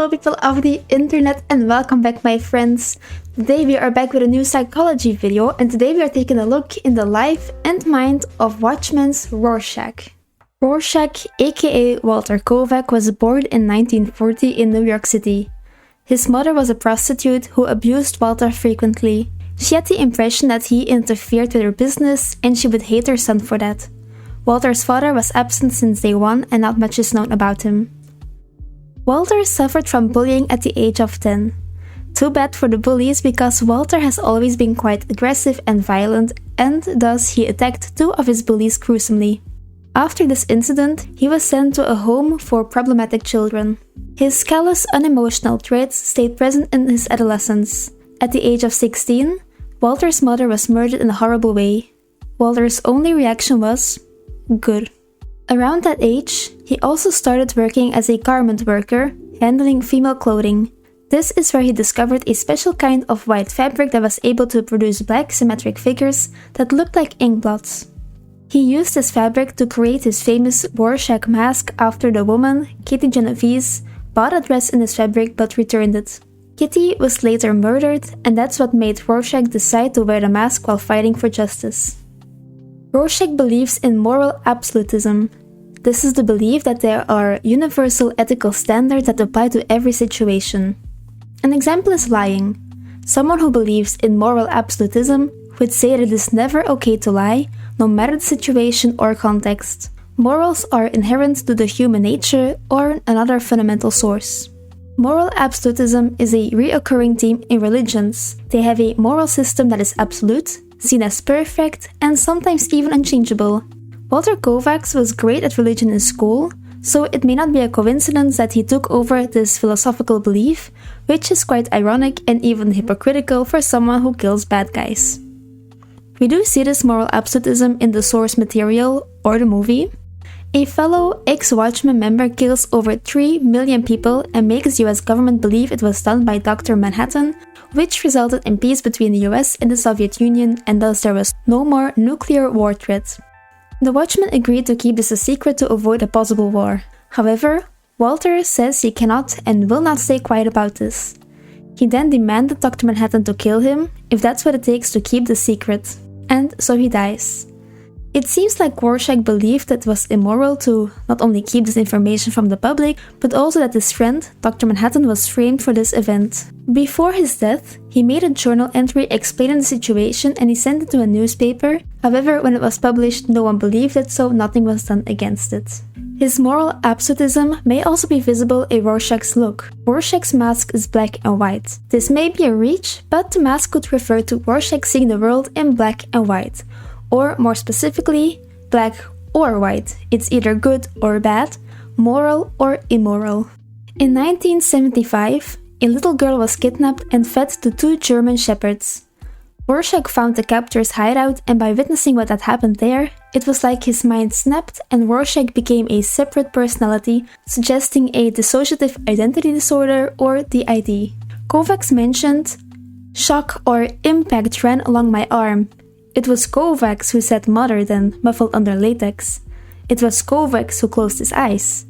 Hello people of the internet and welcome back my friends. Today we are back with a new psychology video and today we are taking a look in the life and mind of Watchmen's Rorschach. Rorschach, aka Walter Kovacs, was born in 1940 in New York City. His mother was a prostitute who abused Walter frequently. She had the impression that he interfered with her business and she would hate her son for that. Walter's father was absent since day one and not much is known about him. Walter suffered from bullying at the age of 10. Too bad for the bullies because Walter has always been quite aggressive and violent and thus he attacked two of his bullies gruesomely. After this incident, he was sent to a home for problematic children. His callous, unemotional traits stayed present in his adolescence. At the age of 16, Walter's mother was murdered in a horrible way. Walter's only reaction was, good. Around that age, he also started working as a garment worker, handling female clothing. This is where he discovered a special kind of white fabric that was able to produce black symmetric figures that looked like inkblots. He used this fabric to create his famous Rorschach mask after the woman, Kitty Genovese, bought a dress in this fabric but returned it. Kitty was later murdered and that's what made Rorschach decide to wear the mask while fighting for justice. Rorschach believes in moral absolutism. This is the belief that there are universal ethical standards that apply to every situation. An example is lying. Someone who believes in moral absolutism would say that it is never okay to lie, no matter the situation or context. Morals are inherent to the human nature or another fundamental source. Moral absolutism is a reoccurring theme in religions. They have a moral system that is absolute, seen as perfect, and sometimes even unchangeable. Walter Kovacs was great at religion in school, so it may not be a coincidence that he took over this philosophical belief, which is quite ironic and even hypocritical for someone who kills bad guys. We do see this moral absolutism in the source material or the movie. A fellow ex-Watchmen member kills over 3 million people and makes the US government believe it was done by Dr. Manhattan, which resulted in peace between the US and the Soviet Union and thus there was no more nuclear war threat. The Watchmen agreed to keep this a secret to avoid a possible war. However, Walter says he cannot and will not stay quiet about this. He then demanded Dr. Manhattan to kill him, if that's what it takes to keep the secret. And so he dies. It seems like Rorschach believed that it was immoral to not only keep this information from the public, but also that his friend, Dr. Manhattan, was framed for this event. Before his death, he made a journal entry explaining the situation and he sent it to a newspaper. However, when it was published, no one believed it, so nothing was done against it. His moral absolutism may also be visible in Rorschach's look. Rorschach's mask is black and white. This may be a reach, but the mask could refer to Rorschach seeing the world in black and white. Or more specifically, black or white. It's either good or bad, moral or immoral. In 1975, a little girl was kidnapped and fed to 2 German shepherds. Rorschach found the captor's hideout and by witnessing what had happened there, it was like his mind snapped and Rorschach became a separate personality, suggesting a dissociative identity disorder or DID. Kovacs mentioned, "Shock or impact ran along my arm. It was Kovacs who said mother then, muffled under latex. It was Kovacs who closed his eyes.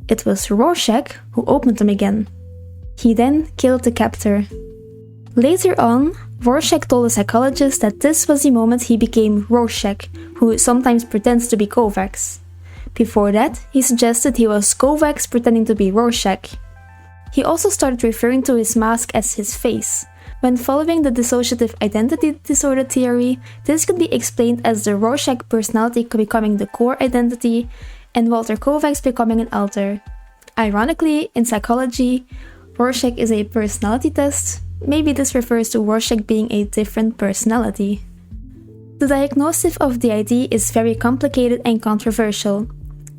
It was Rorschach who opened them again. He then killed the captor." Later on, Rorschach told a psychologist that this was the moment he became Rorschach, who sometimes pretends to be Kovacs. Before that, he suggested he was Kovacs pretending to be Rorschach. He also started referring to his mask as his face. When following the dissociative identity disorder theory, this could be explained as the Rorschach personality becoming the core identity and Walter Kovacs becoming an alter. Ironically, in psychology, Rorschach is a personality test. Maybe this refers to Rorschach being a different personality. The diagnosis of DID is very complicated and controversial.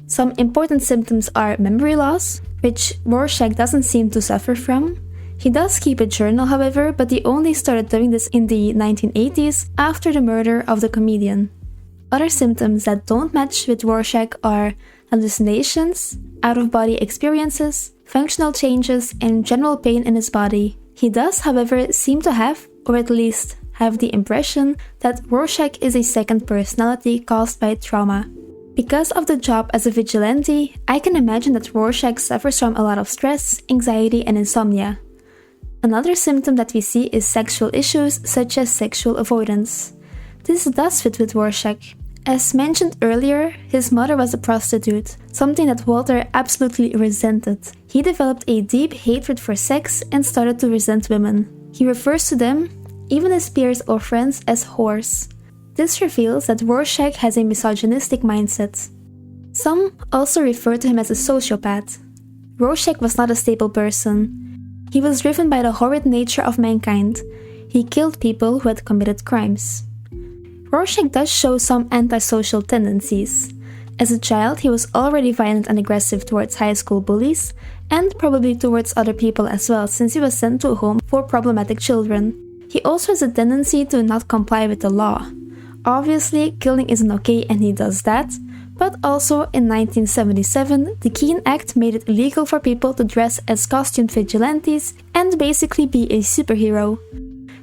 Some important symptoms are memory loss, which Rorschach doesn't seem to suffer from. He does keep a journal, however, but he only started doing this in the 1980s after the murder of the comedian. Other symptoms that don't match with Rorschach are hallucinations, out-of-body experiences, functional changes, and general pain in his body. He does, however, seem to have, or at least have the impression, that Rorschach is a second personality caused by trauma. Because of the job as a vigilante, I can imagine that Rorschach suffers from a lot of stress, anxiety, and insomnia. Another symptom that we see is sexual issues such as sexual avoidance. This does fit with Rorschach. As mentioned earlier, his mother was a prostitute, something that Walter absolutely resented. He developed a deep hatred for sex and started to resent women. He refers to them, even his peers or friends, as whores. This reveals that Rorschach has a misogynistic mindset. Some also refer to him as a sociopath. Rorschach was not a stable person. He was driven by the horrid nature of mankind. He killed people who had committed crimes. Rorschach does show some antisocial tendencies. As a child, he was already violent and aggressive towards high school bullies, and probably towards other people as well, since he was sent to a home for problematic children. He also has a tendency to not comply with the law. Obviously, killing isn't okay and he does that, but also in 1977, the Keene Act made it illegal for people to dress as costumed vigilantes and basically be a superhero.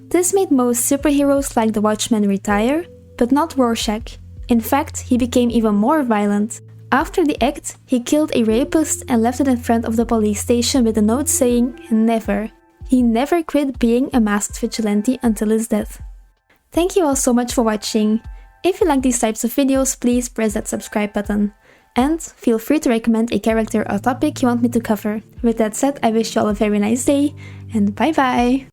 This made most superheroes like the Watchmen retire, but not Rorschach. In fact, he became even more violent. After the act, he killed a rapist and left it in front of the police station with a note saying, "Never." He never quit being a masked vigilante until his death. Thank you all so much for watching. If you like these types of videos, please press that subscribe button. And feel free to recommend a character or topic you want me to cover. With that said, I wish you all a very nice day, and bye bye!